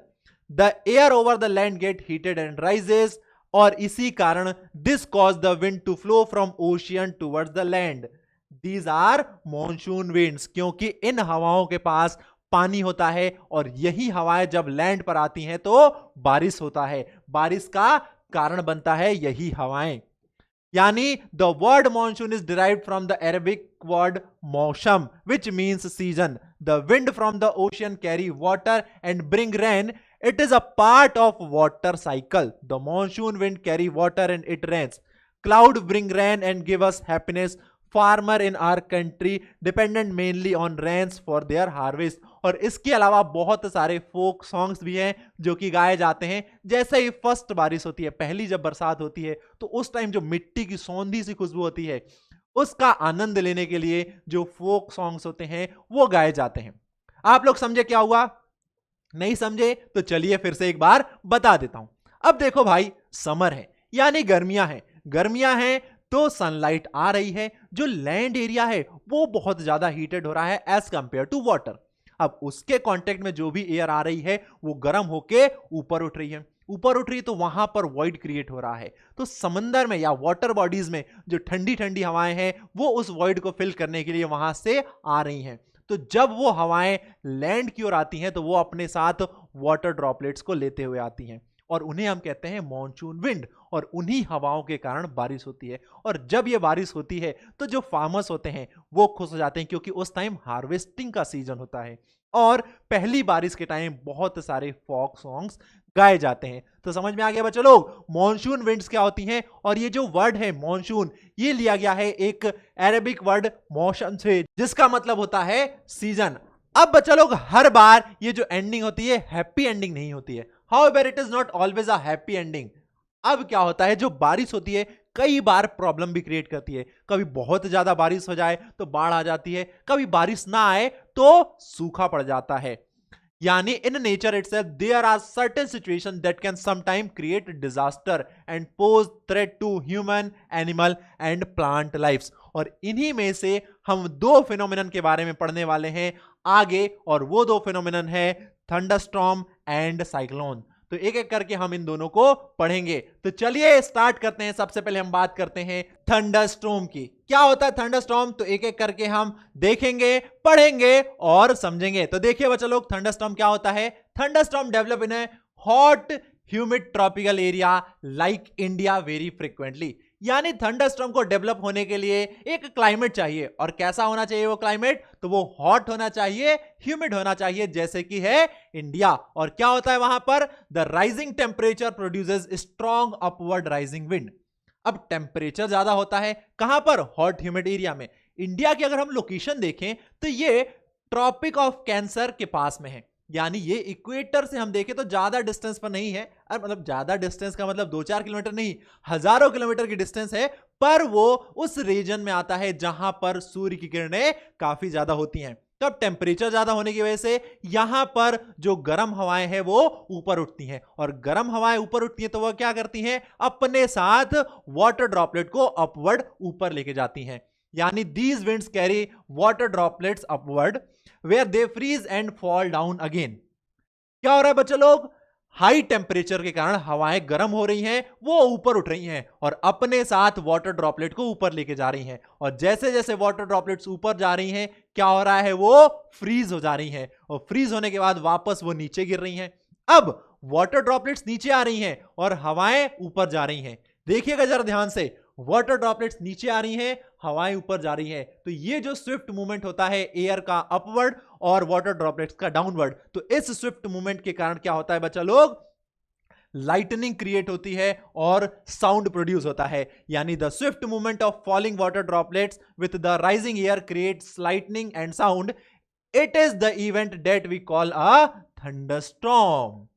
The air over the land get heated and rises, और इसी कारण this cause the wind to flow from ocean towards the land. These are monsoon winds, क्योंकि इन हवाओं के पास पानी होता है और यही हवाएं जब लैंड पर आती हैं तो बारिश होता है, बारिश का कारण बनता है यही हवाएं। यानी the word monsoon is derived from the Arabic word mausam which means season. The wind from the ocean carry water and bring rain. It is a part of water cycle. The monsoon wind carry water and it rains. Cloud bring rain and give us happiness. Farmer in our country dependent mainly on rains for their harvest. और इसके अलावा बहुत सारे folk songs भी हैं जो कि गाए जाते हैं। जैसे ही फर्स्ट बारिश होती है, पहली जब बरसात होती है, तो उस टाइम जो मिट्टी की सौंधी सी खुशबू होती है उसका आनंद लेने के लिए जो फोक सॉन्ग्स होते हैं वो गाए जाते हैं। आप लोग समझे क्या हुआ? नहीं समझे तो चलिए फिर से एक बार बता देता हूं। अब देखो भाई, समर है यानी गर्मियां हैं, गर्मियां हैं तो सनलाइट आ रही है, जो लैंड एरिया है वो बहुत ज्यादा हीटेड हो रहा है एज कंपेयर टू वाटर। अब उसके कांटेक्ट में जो भी एयर आ रही है वो गर्म होके ऊपर उठ रही है, ऊपर उठ रही है तो वहां पर वॉइड क्रिएट हो रहा है। तो समंदर में या वाटर बॉडीज में जो ठंडी ठंडी हवाएं हैं वो उस वॉइड को फिल करने के लिए वहां से आ रही हैं। तो जब वो हवाएं लैंड की ओर आती हैं तो वो अपने साथ वाटर ड्रॉपलेट्स को लेते हुए आती हैं, और उन्हें हम कहते हैं मॉनसून विंड, और उन्हीं हवाओं के कारण बारिश होती है। और जब ये बारिश होती है तो जो फार्मर्स होते हैं वो खुश हो जाते हैं, क्योंकि उस टाइम हार्वेस्टिंग का सीजन होता है। और पहली बारिश के टाइम बहुत सारे फॉक सॉन्ग्स गाए जाते हैं। तो समझ में आ गया बच्चों लोग मॉनसून विंड्स क्या होती हैं। और ये जो वर्ड है मॉनसून, ये लिया गया है एक अरेबिक वर्ड मौसम से, जिसका मतलब होता है सीजन। अब बच्चा लोग हर बार ये जो एंडिंग होती है हैप्पी एंडिंग नहीं होती है। However it is not always a happy ending. अब क्या होता है, जो बारिश होती है कई बार प्रॉब्लम भी क्रिएट करती है। कभी बहुत ज्यादा बारिश हो जाए तो बाढ़ आ जाती है, कभी बारिश ना आए तो सूखा पड़ जाता है। यानी in nature itself there are certain situation that can sometime create disaster and pose threat to human, animal and plant lifes. और इन्हीं में से हम दो फिनोमिनन के बारे में पढ़ने वाले हैं आगे, और वो दो फिनोमिनन है थंडरस्टॉर्म एंड साइक्लोन। तो एक एक करके हम इन दोनों को पढ़ेंगे। तो चलिए स्टार्ट करते हैं। सबसे पहले हम बात करते हैं थंडरस्टॉर्म की। क्या होता है थंडरस्टॉर्म, तो एक एक करके हम देखेंगे, पढ़ेंगे और समझेंगे। तो देखिए बच्चों लोग, थंडरस्टॉर्म क्या होता है। Thunderstorm develop in A hot humid tropical area like India very frequently. यानी थंडरस्टॉर्म को डेवलप होने के लिए एक क्लाइमेट चाहिए। और कैसा होना चाहिए वो क्लाइमेट, तो वो हॉट होना चाहिए, ह्यूमिड होना चाहिए, जैसे कि है इंडिया। और क्या होता है वहां पर, the rising temperature produces strong upward rising wind. अब टेम्परेचर ज्यादा होता है कहां पर, हॉट ह्यूमिड एरिया में। इंडिया की अगर हम लोकेशन देखें तो ये ट्रॉपिक ऑफ कैंसर के पास में है। यानी ये इक्वेटर से हम देखें तो ज्यादा डिस्टेंस पर नहीं है। मतलब ज्यादा डिस्टेंस का मतलब 2-4 किलोमीटर नहीं, हजारों किलोमीटर की डिस्टेंस है। पर वो उस रीजन में आता है जहां पर सूर्य की किरणें काफी ज्यादा होती हैं। तो अब टेम्परेचर ज्यादा होने की वजह से यहां पर जो गर्म हवाएं हैं वो ऊपर उठती हैं। और गर्म हवाएं ऊपर उठती हैं तो वह क्या करती हैं, अपने साथ वाटर ड्रॉपलेट को अपवर्ड ऊपर लेके जाती हैं। यानी these winds carry water droplets upward where they freeze and fall down again. क्या हो रहा है बच्चों लोग, हाई टेम्परेचर के कारण हवाएं गर्म हो रही हैं, वो ऊपर उठ रही हैं और अपने साथ वाटर ड्रॉपलेट को ऊपर लेके जा रही हैं। और जैसे जैसे वाटर ड्रॉपलेट्स ऊपर जा रही हैं, क्या हो रहा है, वो फ्रीज हो जा रही हैं। और फ्रीज होने के बाद वापस वो नीचे गिर रही हैं। अब वाटर ड्रॉपलेट्स नीचे आ रही हैं और हवाएं ऊपर जा रही हैं। देखिएगा जरा ध्यान से, वाटर ड्रॉपलेट्स नीचे आ रही हैं, हवाएं ऊपर जा रही हैं। तो ये जो स्विफ्ट मूवमेंट होता है एयर का अपवर्ड और वाटर ड्रॉपलेट्स का डाउनवर्ड, तो इस स्विफ्ट मूवमेंट के कारण क्या होता है बच्चा लोग, लाइटनिंग क्रिएट होती है और साउंड प्रोड्यूस होता है। यानी the swift movement of falling water droplets with the rising air creates lightning and sound. It is the event that we call a thunderstorm.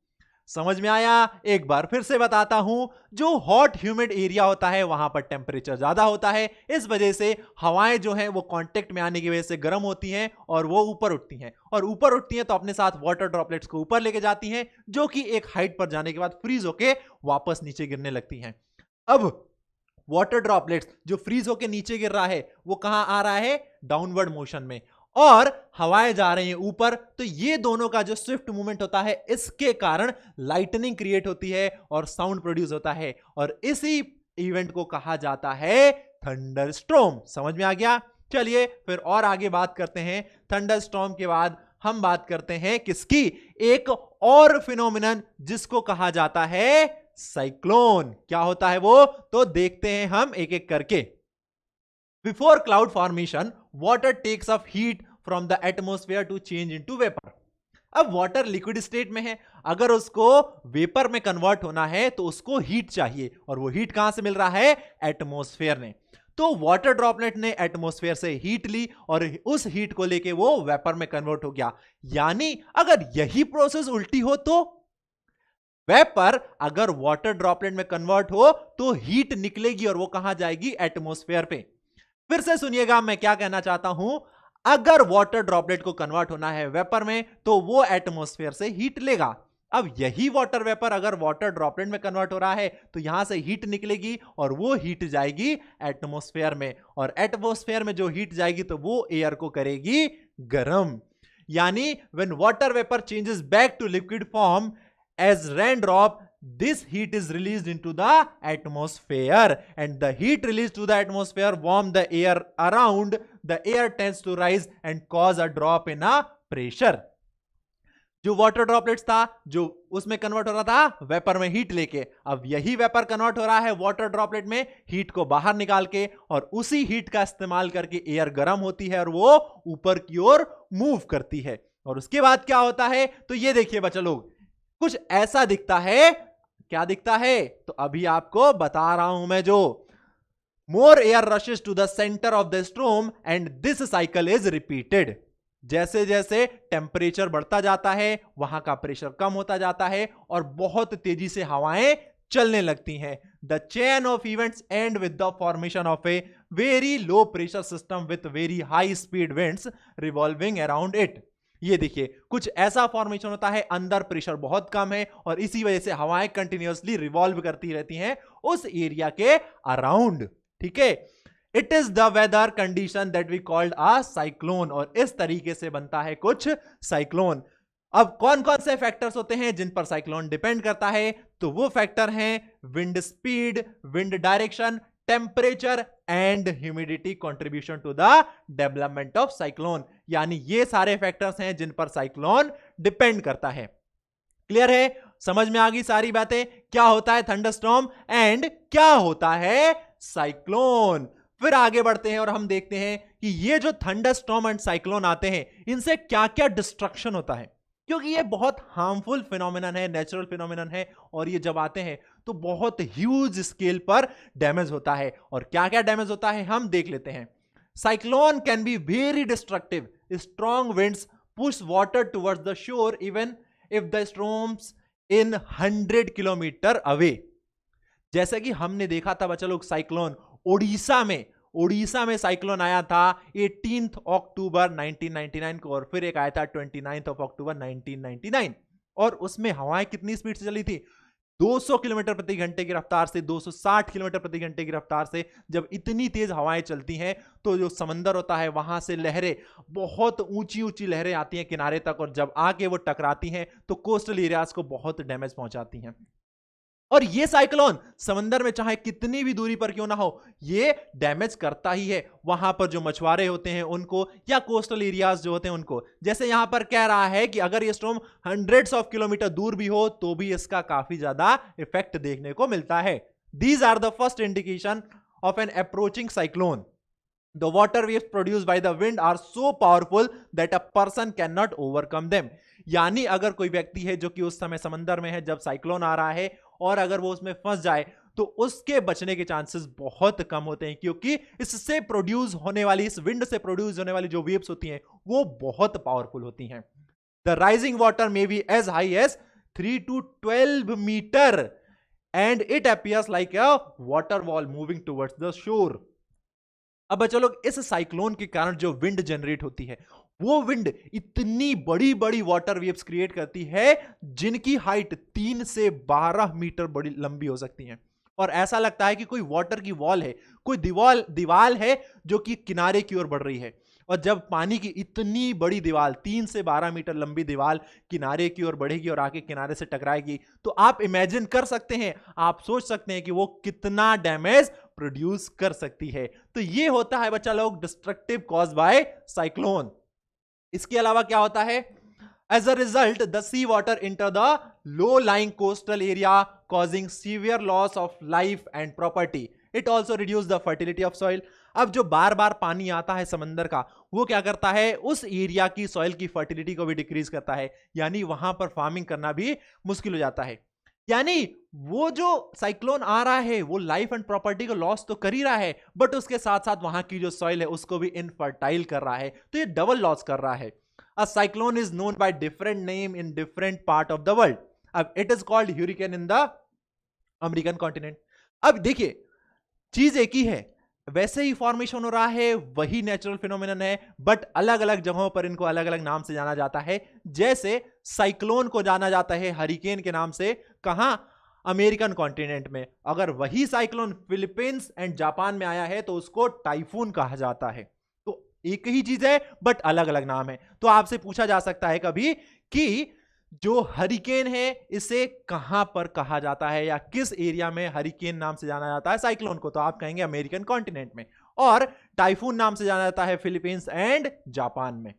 समझ में आया। एक बार फिर से बताता हूं, जो हॉट ह्यूमिड एरिया होता है वहां पर टेम्परेचर ज्यादा होता है। इस वजह से हवाएं जो हैं वो कांटेक्ट में आने की वजह से गर्म होती हैं और वो ऊपर उठती हैं। और ऊपर उठती हैं तो अपने साथ वाटर ड्रॉपलेट्स को ऊपर लेके जाती हैं, जो कि एक हाइट पर जाने के बाद फ्रीज होके वापस नीचे गिरने लगती हैं। अब वाटर ड्रॉपलेट्स जो फ्रीज होके नीचे गिर रहा है वो कहां आ रहा है, डाउनवर्ड मोशन में, और हवाएं जा रही हैं ऊपर। तो ये दोनों का जो स्विफ्ट मूवमेंट होता है, इसके कारण लाइटनिंग क्रिएट होती है और साउंड प्रोड्यूस होता है। और इसी इवेंट को कहा जाता है थंडरस्टॉर्म। समझ में आ गया। चलिए फिर और आगे बात करते हैं। थंडरस्टॉर्म के बाद हम बात करते हैं किसकी, एक और फिनोमिनन जिसको कहा जाता है साइक्लोन। क्या होता है वो, तो देखते हैं हम एक एक करके। Before cloud formation, water takes up heat from the atmosphere to change into vapor. अब वाटर लिक्विड स्टेट में है, अगर उसको वेपर में कन्वर्ट होना है तो उसको हीट चाहिए। और वो हीट कहां से मिल रहा है, एटमॉस्फेयर ने। तो वाटर ड्रॉपलेट ने एटमॉस्फेयर से हीट ली और उस हीट को लेके वो वेपर में कन्वर्ट हो गया। यानी अगर यही प्रोसेस उल्टी हो तो वेपर अगर वाटर ड्रॉपलेट में कन्वर्ट हो तो हीट निकलेगी और वो कहां जाएगी, एटमॉस्फेयर पे। फिर से सुनिएगा मैं क्या कहना चाहता हूं, अगर वाटर ड्रॉपलेट को कन्वर्ट होना है वेपर में तो वो एटमॉस्फेयर से हीट लेगा। अब यही वाटर वेपर अगर वाटर ड्रॉपलेट में कन्वर्ट हो रहा है तो यहां से हीट निकलेगी और वो हीट जाएगी एटमॉस्फेयर में। और एटमॉस्फेयर में जो हीट जाएगी तो वो एयर को करेगी गर्म। यानी when water vapour changes back to liquid form as raindrop, this heat is released into the atmosphere, and the heat released to the atmosphere warm the air around. The air tends to rise and cause a drop in a pressure. जो water droplets था जो उसमें convert हो रहा था vapour में heat लेके, अब यही वेपर कन्वर्ट हो रहा है वाटर ड्रॉपलेट में हीट को बाहर निकाल के, और उसी हीट का इस्तेमाल करके एयर गर्म होती है और वो ऊपर की ओर मूव करती है। और उसके बाद क्या होता है, तो ये देखिए बच्चा लोग, कुछ ऐसा दिखता है। क्या दिखता है, तो अभी आपको बता रहा हूं मैं, जो more air rushes to the centre of the storm and this cycle is repeated. जैसे जैसे टेम्परेचर बढ़ता जाता है वहां का प्रेशर कम होता जाता है और बहुत तेजी से हवाएं चलने लगती हैं। The chain of events and with the formation of a very low pressure system with very high speed winds revolving around it. ये देखिए, कुछ ऐसा फॉर्मेशन होता है, अंदर प्रेशर बहुत कम है और इसी वजह से हवाएं कंटिन्यूअसली रिवॉल्व करती रहती हैं उस एरिया के अराउंड। ठीक है, it is the weather condition that we called a cyclone, और इस तरीके से बनता है कुछ साइक्लोन। अब कौन कौन से फैक्टर्स होते हैं जिन पर साइक्लोन डिपेंड करता है, तो वो फैक्टर हैं wind speed, wind direction, temperature and humidity contribution to the development of cyclone. यानी ये सारे फैक्टर्स हैं जिन पर साइक्लोन डिपेंड करता है। क्लियर है, समझ में आ गई सारी बातें, क्या होता है थंडरस्टॉर्म एंड क्या होता है साइक्लोन। फिर आगे बढ़ते हैं और हम देखते हैं कि ये जो थंडरस्टॉर्म एंड साइक्लोन आते हैं इनसे क्या क्या डिस्ट्रक्शन होता है, क्योंकि ये बहुत हार्मफुल फिनोमिनन है, नेचुरल फिनोमिनन है, और ये जब आते हैं तो बहुत ह्यूज स्केल पर डैमेज होता है। और क्या क्या डैमेज होता है हम देख लेते हैं। Cyclone can be very destructive, strong winds push water towards the शोर even if the storms in 100 kilometre away. जैसे कि हमने देखा था बच्चा लोग, साइक्लोन उड़ीसा में साइक्लोन आया था 18 अक्टूबर 1999 को, और फिर एक आया था 29 अक्टूबर 1999, और उसमें हवाएं कितनी स्पीड से चली थी, 200 किलोमीटर प्रति घंटे की रफ्तार से, 260 किलोमीटर प्रति घंटे की रफ्तार से। जब इतनी तेज हवाएं चलती हैं तो जो समंदर होता है वहां से लहरें, बहुत ऊंची ऊंची लहरें आती हैं किनारे तक, और जब आके वो टकराती हैं तो कोस्टल एरियाज को बहुत डैमेज पहुंचाती हैं। और ये साइक्लोन समंदर में चाहे कितनी भी दूरी पर क्यों ना हो, ये डैमेज करता ही है वहां पर जो मछुआरे होते हैं उनको, या कोस्टल एरियाज जो होते हैं उनको। जैसे यहां पर कह रहा है कि अगर ये स्टॉर्म हंड्रेड्स ऑफ किलोमीटर दूर भी हो तो भी इसका काफी ज्यादा इफेक्ट देखने को मिलता है। These are the first indication of an approaching cyclone. The water waves produced by the wind are so powerful that a person cannot overcome them। यानी अगर कोई व्यक्ति है जो कि उस समय समंदर में है जब साइक्लोन आ रहा है, और अगर वो उसमें फंस जाए तो उसके बचने के चांसेस बहुत कम होते हैं, क्योंकि इससे प्रोड्यूस होने वाली, इस विंड से प्रोड्यूस होने वाली जो वेव्स होती हैं वो बहुत पावरफुल होती हैं। The rising water may be as high as 3 to 12 metre and it appears like a water wall moving towards the shore. अब बच्चों लोग, इस साइक्लोन के कारण जो विंड जनरेट होती है वो विंड इतनी बड़ी बड़ी वाटर वेव्स क्रिएट करती है जिनकी हाइट 3 से 12 मीटर बड़ी लंबी हो सकती है। और ऐसा लगता है कि कोई वाटर की वॉल है, कोई दीवार है जो कि किनारे की ओर बढ़ रही है। और जब पानी की इतनी बड़ी दीवार, 3 से 12 मीटर लंबी दीवार किनारे की ओर बढ़ेगी और आके किनारे से टकराएगी, तो आप इमेजिन कर सकते हैं, आप सोच सकते हैं कि वो कितना डैमेज प्रोड्यूस कर सकती है। तो ये होता है बच्चा लोग डिस्ट्रक्टिव कॉज बाय साइक्लोन। इसके अलावा क्या होता है, as a result the sea water enter the low lying coastal area causing severe loss of life and property. It also reduce the fertility of soil. अब जो बार बार पानी आता है समंदर का, वो क्या करता है, उस एरिया की सॉइल की फर्टिलिटी को भी डिक्रीज करता है, यानी वहां पर फार्मिंग करना भी मुश्किल हो जाता है। यानी वो जो साइक्लोन आ रहा है वो लाइफ एंड प्रॉपर्टी को लॉस तो कर ही रहा है, बट उसके साथ साथ वहां की जो सॉइल है उसको भी इनफर्टाइल कर रहा है, तो ये डबल लॉस कर रहा है। A cyclone is known by different name in different part of the world. अब it is called hurricane in the American continent. अब देखिए, चीज एक ही है, वैसे ही फॉर्मेशन हो रहा है, वही नेचुरल फिनोमिनन है, बट अलग अलग जगहों पर इनको अलग अलग नाम से जाना जाता है। जैसे साइक्लोन को जाना जाता है हरिकेन के नाम से, कहां, अमेरिकन कॉन्टिनेंट में। अगर वही साइक्लोन फिलीपींस एंड जापान में आया है तो उसको टाइफून कहा जाता है। तो एक ही चीज है बट अलग अलग नाम है। तो आपसे पूछा जा सकता है कभी कि जो हरिकेन है इसे कहां पर कहा जाता है, या किस एरिया में हरिकेन नाम से जाना जाता है साइक्लोन को, तो आप कहेंगे अमेरिकन कॉन्टिनेंट में, और टाइफून नाम से जाना जाता है फिलीपींस एंड जापान में।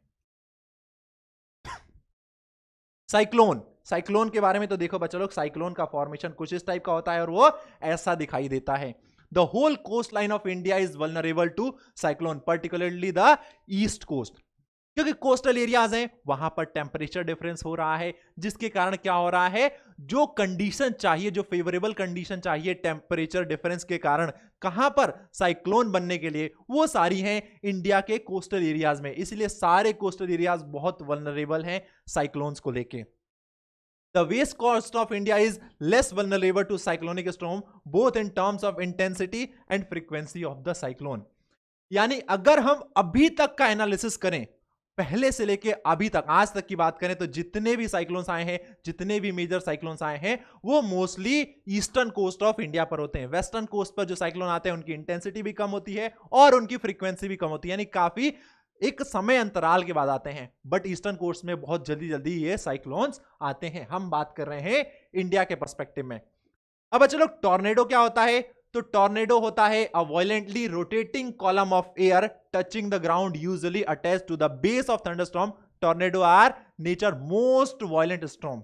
साइक्लोन के बारे में तो देखो बच्चों लोग, साइक्लोन का फॉर्मेशन कुछ इस टाइप का होता है और वो ऐसा दिखाई देता है। The whole coast line of India is vulnerable to cyclone, particularly the east coast. क्योंकि कोस्टल एरियाज हैं, वहां पर टेम्परेचर डिफरेंस हो रहा है, जिसके कारण क्या हो रहा है, जो कंडीशन चाहिए, जो फेवरेबल कंडीशन चाहिए टेम्परेचर डिफरेंस के कारण कहां पर साइक्लोन बनने के लिए, वो सारी हैं इंडिया के कोस्टल एरियाज में। इसलिए सारे कोस्टल एरियाज बहुत वल्नरेबल हैं साइक्लोन्स को लेके। The west coast of India is less vulnerable to cyclonic storm both in terms of intensity and frequency of the cyclone। यानी अगर हम अभी तक का एनालिसिस करें, पहले से लेके अभी तक, आज तक की बात करें, तो जितने भी साइक्लोन्स आए हैं, जितने भी मेजर साइक्लोन्स आए हैं, वो mostly eastern coast of India पर होते हैं। वेस्टर्न कोस्ट पर जो साइक्लोन आते हैं उनकी इंटेंसिटी भी कम होती है और उनकी फ्रीक्वेंसी भी कम होती है, यानी काफी एक समय अंतराल के बाद आते हैं। बट ईस्टर्न कोस्ट में बहुत जल्दी जल्दी ये साइक्लोन्स आते हैं। हम बात कर रहे हैं इंडिया के पर्सपेक्टिव में। अब चलो, टॉर्नेडो क्या होता है? तो टॉर्नेडो होता है a violently rotating column of air touching the ground usually attached to the base of thunderstorm. Tornado are nature most violent storm.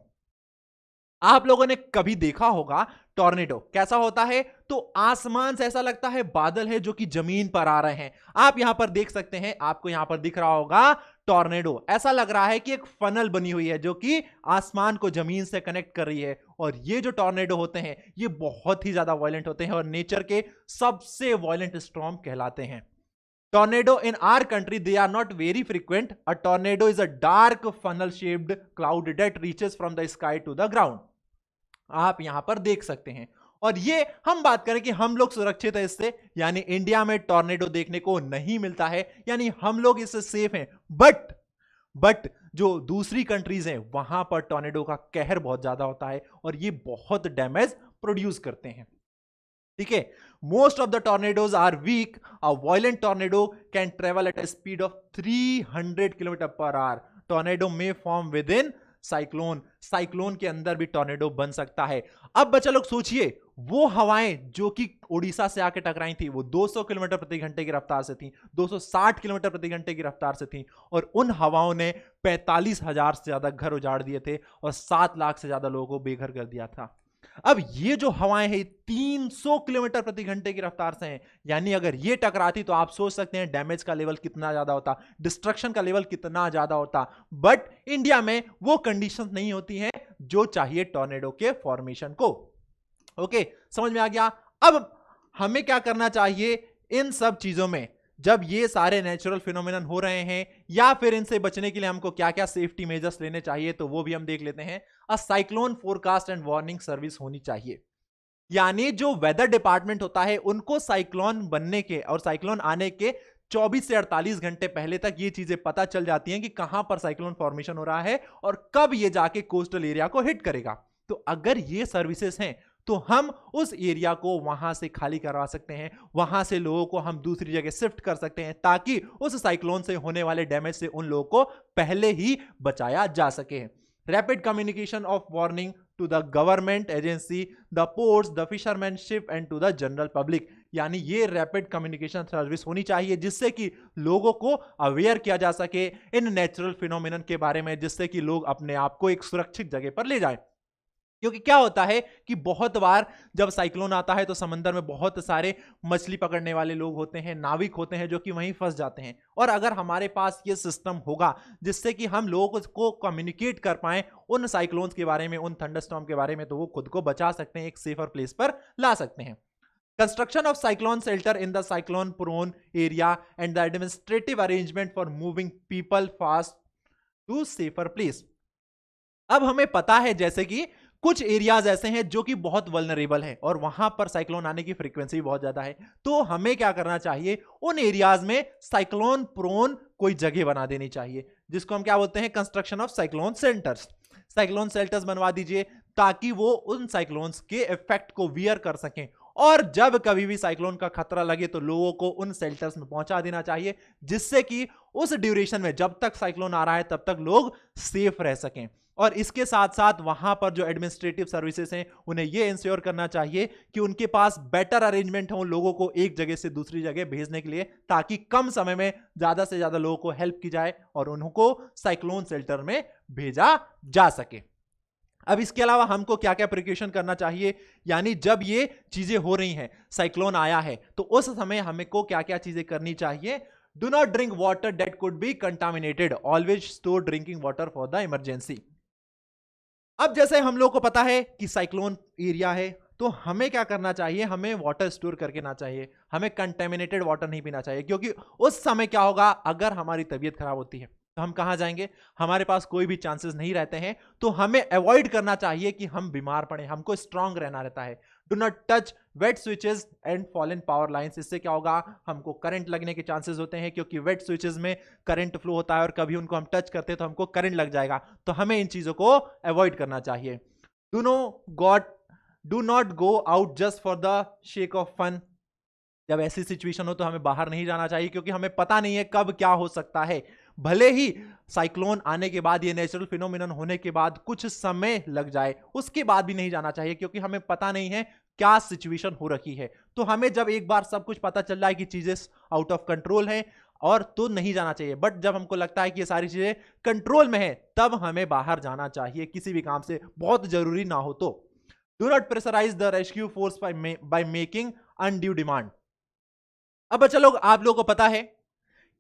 आप लोगों ने कभी देखा होगा टॉर्नेडो कैसा होता है? तो आसमान से ऐसा लगता है बादल है जो कि जमीन पर आ रहे हैं। आप यहां पर देख सकते हैं, आपको यहां पर दिख रहा होगा टॉर्नेडो। ऐसा लग रहा है कि एक फनल बनी हुई है जो कि आसमान को जमीन से कनेक्ट कर रही है। और ये जो टॉर्नेडो होते हैं ये बहुत ही ज्यादा वायलेंट होते हैं और नेचर के सबसे वायलेंट स्टॉर्म कहलाते हैं। Tornado in our country, they are not very frequent. A tornado is a dark funnel shaped cloud that reaches from the sky to the ground। आप यहां पर देख सकते हैं। और ये हम बात करें कि हम लोग सुरक्षित है इससे, यानी इंडिया में टॉर्नेडो देखने को नहीं मिलता है, यानी हम लोग इससे सेफ हैं। बट जो दूसरी कंट्रीज हैं वहां पर टॉर्नेडो का कहर बहुत ज्यादा होता है और ये बहुत डैमेज प्रोड्यूस करते हैं। ठीक है, most of the tornadoes are weak. A violent tornado can travel at a speed of 300 kilometer per hour. Tornado में form within cyclone. Cyclone के अंदर भी टॉर्नेडो बन सकता है। अब बच्चा लोग सोचिए, वो हवाएं जो कि उड़ीसा से आके टकराई थी वो 200 किलोमीटर प्रति घंटे की रफ्तार से थी, 260 किलोमीटर प्रति घंटे की रफ्तार से थी, और उन हवाओं ने 45,000 से ज्यादा घर उजाड़ दिए थे और 7 लाख से ज्यादा लोगों को बेघर कर दिया था। अब ये जो हवाएं हैं 300 किलोमीटर प्रति घंटे की रफ्तार से हैं, यानी अगर ये टकराती तो आप सोच सकते हैं डैमेज का लेवल कितना ज्यादा होता, डिस्ट्रक्शन का लेवल कितना ज्यादा होता। बट इंडिया में वो कंडीशंस नहीं होती हैं जो चाहिए टॉर्नेडो के फॉर्मेशन को। ओके, समझ में आ गया। अब हमें क्या करना चाहिए इन सब चीजों में, जब ये सारे नेचुरल फिनोमिनन हो रहे हैं, या फिर इनसे बचने के लिए हमको क्या क्या सेफ्टी मेजर्स लेने चाहिए, तो वो भी हम देख लेते हैं। A cyclone forecast and warning service होनी चाहिए, यानी जो वेदर डिपार्टमेंट होता है उनको साइक्लोन बनने के और साइक्लोन आने के 24 से 48 घंटे पहले तक ये चीजें पता चल जाती हैं कि कहां पर साइक्लोन फॉर्मेशन हो रहा है और कब ये जाके कोस्टल एरिया को हिट करेगा। तो अगर ये सर्विसेज हैं तो हम उस एरिया को वहां से खाली करवा सकते हैं, वहां से लोगों को हम दूसरी जगह शिफ्ट कर सकते हैं, ताकि उस साइक्लोन से होने वाले डैमेज से उन लोगों को पहले ही बचाया जा सके। Rapid communication of warning to the government agency, the ports, the fishermanship and to the general public, यानी ये रैपिड कम्युनिकेशन सर्विस होनी चाहिए जिससे कि लोगों को अवेयर किया जा सके इन नेचुरल फिनोमिनन के बारे में, जिससे कि लोग अपने आप को एक सुरक्षित जगह पर ले जाएं। क्योंकि क्या होता है कि बहुत बार जब साइक्लोन आता है तो समंदर में बहुत सारे मछली पकड़ने वाले लोग होते हैं, नाविक होते हैं, जो कि वहीं फंस जाते हैं। और अगर हमारे पास ये सिस्टम होगा जिससे कि हम लोगों को कम्युनिकेट कर पाएं उन साइक्लोन्स के बारे में, उन थंडरस्टॉर्म के बारे में, तो वो खुद को बचा सकते हैं, एक सेफर प्लेस पर ला सकते हैं। Construction of cyclone shelter in the cyclone prone area and the administrative arrangement for moving people fast to safer place. अब हमें पता है जैसे कि कुछ एरियाज ऐसे हैं जो कि बहुत वल्नरेबल है और वहां पर साइक्लोन आने की फ्रीक्वेंसी बहुत ज्यादा है, तो हमें क्या करना चाहिए, उन एरियाज में साइक्लोन प्रोन कोई जगह बना देनी चाहिए, जिसको हम क्या बोलते हैं, construction of cyclone centres. Cyclone shelters बनवा दीजिए ताकि वो उन साइक्लोन्स के इफेक्ट को वियर कर सकें, और जब कभी भी साइक्लोन का खतरा लगे तो लोगों को उन शेल्टर्स में पहुंचा देना चाहिए, जिससे कि उस ड्यूरेशन में जब तक साइक्लोन आ रहा है तब तक लोग सेफ रह सकें। और इसके साथ साथ वहां पर जो एडमिनिस्ट्रेटिव सर्विसेज हैं उन्हें यह इंश्योर करना चाहिए कि उनके पास बेटर अरेंजमेंट हो लोगों को एक जगह से दूसरी जगह भेजने के लिए, ताकि कम समय में ज्यादा से ज्यादा लोगों को हेल्प की जाए और उनको साइक्लोन शेल्टर में भेजा जा सके। अब इसके अलावा हमको क्या क्या प्रिकॉशन करना चाहिए, यानी जब ये चीजें हो रही हैं, साइक्लोन आया है, तो उस समय हमें को क्या क्या चीजें करनी चाहिए। Do not drink water that could be contaminated, always store drinking water for the emergency. अब जैसे हम लोग को पता है कि साइक्लोन एरिया है, तो हमें क्या करना चाहिए, हमें वाटर स्टोर करके ना चाहिए, हमें कंटेमिनेटेड वाटर नहीं पीना चाहिए, क्योंकि उस समय क्या होगा, अगर हमारी तबीयत खराब होती है तो हम कहां जाएंगे, हमारे पास कोई भी चांसेस नहीं रहते हैं। तो हमें अवॉइड करना चाहिए कि हम बीमार पड़े, हमको स्ट्रांग रहना रहता है। Do not touch wet switches and fallen power lines, इससे क्या होगा, हमको करंट लगने के चांसेस होते हैं, क्योंकि वेट स्विचेस में करंट फ्लो होता है और कभी उनको हम टच करते हैं तो हमको करंट लग जाएगा। तो हमें इन चीजों को अवॉइड करना चाहिए। Do no god do not go out just for the sake of fun, जब ऐसी सिचुएशन हो तो हमें बाहर नहीं जाना चाहिए, क्योंकि हमें पता नहीं है कब क्या हो सकता है। भले ही साइक्लोन आने के बाद, ये नेचुरल फिनोमिनन होने के बाद कुछ समय लग जाए, उसके बाद भी नहीं जाना चाहिए, क्योंकि हमें पता नहीं है क्या सिचुएशन हो रखी है। तो हमें जब एक बार सब कुछ पता चल जाए कि चीजें आउट ऑफ कंट्रोल है और तो नहीं जाना चाहिए, बट जब हमको लगता है कि ये सारी चीजें कंट्रोल में है, तब हमें बाहर जाना चाहिए किसी भी काम से, बहुत जरूरी ना हो तो। Do not pressurise the rescue force by making undue demand. अब बच्चा लोग, आप लोगों को पता है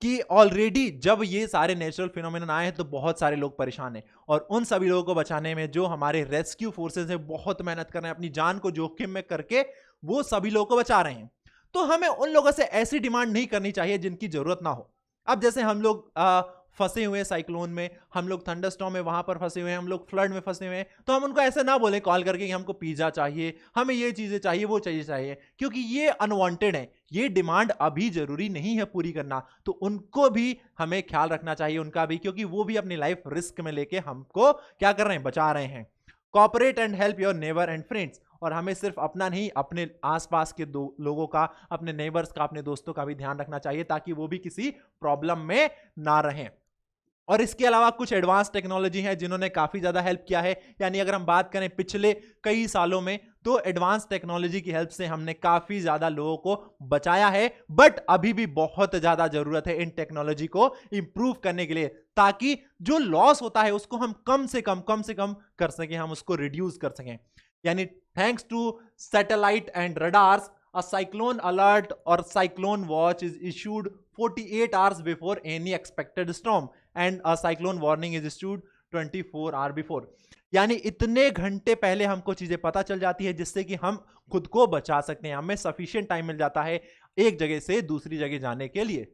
कि ऑलरेडी जब ये सारे नेचुरल फिनोमेनन आए हैं तो बहुत सारे लोग परेशान हैं, और उन सभी लोगों को बचाने में जो हमारे रेस्क्यू फोर्सेस हैं बहुत मेहनत कर रहे हैं, अपनी जान को जोखिम में करके वो सभी लोगों को बचा रहे हैं। तो हमें उन लोगों से ऐसी डिमांड नहीं करनी चाहिए जिनकी जरूरत ना हो। अब जैसे हम लोग फंसे हुए हैं साइक्लोन में, हम लोग थंडरस्टॉर्म में वहां पर फंसे हुए हैं, हम लोग फ्लड में फंसे हुए हैं, तो हम उनको ऐसे ना बोले कॉल करके कि हमको पिज्जा चाहिए, हमें ये चीजें चाहिए, वो चाहिए, क्योंकि ये अनवांटेड है, ये डिमांड अभी जरूरी नहीं है पूरी करना। तो उनको भी हमें ख्याल रखना चाहिए, उनका भी, क्योंकि वो भी अपनी लाइफ रिस्क में लेके हमको क्या कर रहे हैं, बचा रहे हैं। Cooperate and help your neighbour and friends, और हमें सिर्फ अपना नहीं, अपने आसपास के लोगों का, अपने नेबर्स का, अपने दोस्तों का भी ध्यान रखना चाहिए, ताकि वो भी किसी प्रॉब्लम में ना रहें। और इसके अलावा कुछ एडवांस टेक्नोलॉजी है जिन्होंने काफी ज्यादा हेल्प किया है, यानी अगर हम बात करें पिछले कई सालों में, तो एडवांस टेक्नोलॉजी की हेल्प से हमने काफी ज्यादा लोगों को बचाया है। बट अभी भी बहुत ज्यादा जरूरत है इन टेक्नोलॉजी को इंप्रूव करने के लिए, ताकि जो लॉस होता है उसको हम कम से कम कर सकें, हम उसको रिड्यूस कर सकें। यानी thanks to satellite and radars, a cyclone alert or cyclone watch is issued 48 hours before any expected storm and a cyclone warning is issued 24 hours before। यानी इतने घंटे पहले हमको चीजें पता चल जाती है, जिससे कि हम खुद को बचा सकते हैं, हमें सफिशिएंट टाइम मिल जाता है एक जगह से दूसरी जगह जाने के लिए।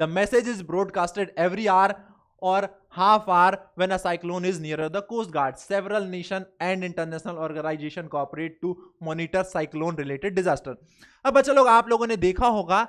The message is broadcasted every hour or half hour when a cyclone is nearer the coast guard. Several nation and international organization cooperate to monitor cyclone related disaster। अब बच्चा लोग, आप लोगों ने देखा होगा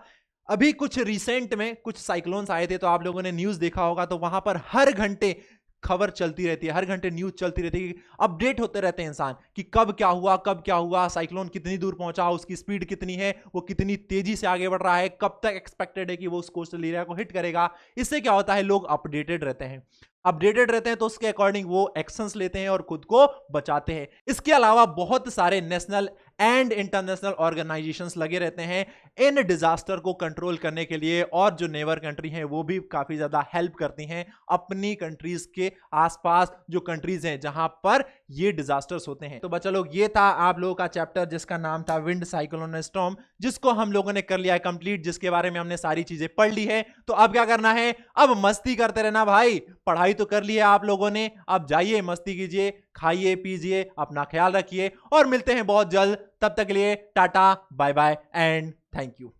अभी कुछ रिसेंट में कुछ साइक्लोन्स आए थे, तो आप लोगों ने न्यूज देखा होगा, तो वहां पर हर घंटे खबर चलती रहती है, हर घंटे न्यूज चलती रहती है, अपडेट होते रहते हैं इंसान कि कब क्या हुआ, साइक्लोन कितनी दूर पहुंचा, उसकी स्पीड कितनी है, वो कितनी तेजी से आगे बढ़ रहा है, कब तक एक्सपेक्टेड है कि वो उस कोस्टल एरिया को हिट करेगा। इससे क्या होता है, लोग अपडेटेड रहते हैं, तो उसके अकॉर्डिंग वो एक्शंस लेते हैं और खुद को बचाते हैं। इसके अलावा बहुत सारे नेशनल एंड इंटरनेशनल ऑर्गेनाइजेशंस लगे रहते हैं इन डिजास्टर को कंट्रोल करने के लिए, और जो नेबर कंट्री हैं वो भी काफी ज्यादा हेल्प करती हैं अपनी कंट्रीज के आसपास, जो कंट्रीज हैं जहां पर ये डिजास्टर्स होते हैं। तो बच्चा लोग, ये था आप लोगों का चैप्टर जिसका नाम था विंड, साइक्लोन, स्टॉर्म, जिसको हम लोगों ने कर लिया है कंप्लीट, जिसके बारे में हमने सारी चीजें पढ़ ली है। तो अब क्या करना है, अब मस्ती करते रहना भाई, पढ़ाई तो कर ली है आप लोगों ने, अब जाइए मस्ती कीजिए, खाइए पीजिए, अपना ख्याल रखिए, और मिलते हैं बहुत जल्द। तब तक के लिए tata, bye bye and thank you.